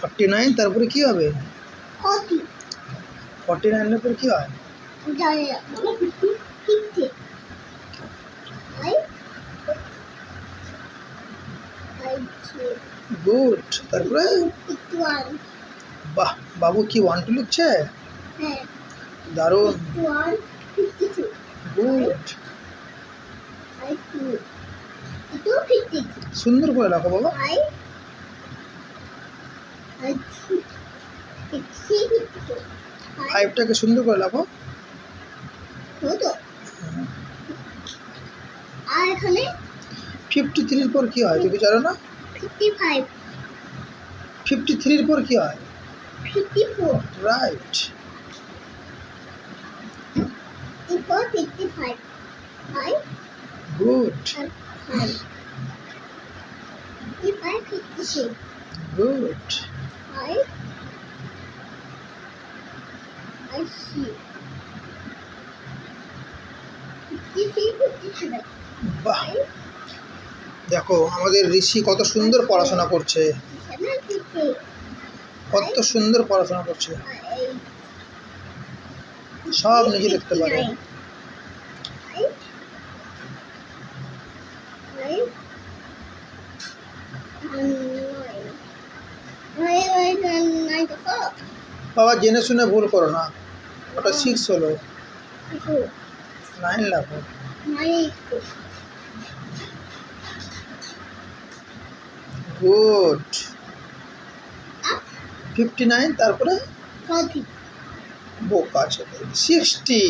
49 তারপরে কি হবে? 40 49 এর পরে কি হয়? জানি না 50 গুড। তারপরে 51 বাহ, বাবু কি 1 2 লিখছে? হ্যাঁ দারুণ। 51 52 গুড। itu 50 সুন্দর করে লেখো বাবা। I 52 5টাকে সুন্দর করে লেখো। হতো আর এখানে 53 এর পর কি হয় তুমি জানো না? 55 53 এর পর কি হয়? 54 রাইট। এরপর 55 5 গুড। 55 56 গুড। I see 53 57 বাহ, দেখো আমাদের ঋষি কত সুন্দর পড়াশোনা করছে, 58 কত সুন্দর পড়াশোনা করছে, সব নিজে লিখতে পারে। বাবা জেনে শুনে ভুল করো না, ওটা 6 হলো, 9 লেখো। গুড। 59 তারপরে বোকা আছে 60।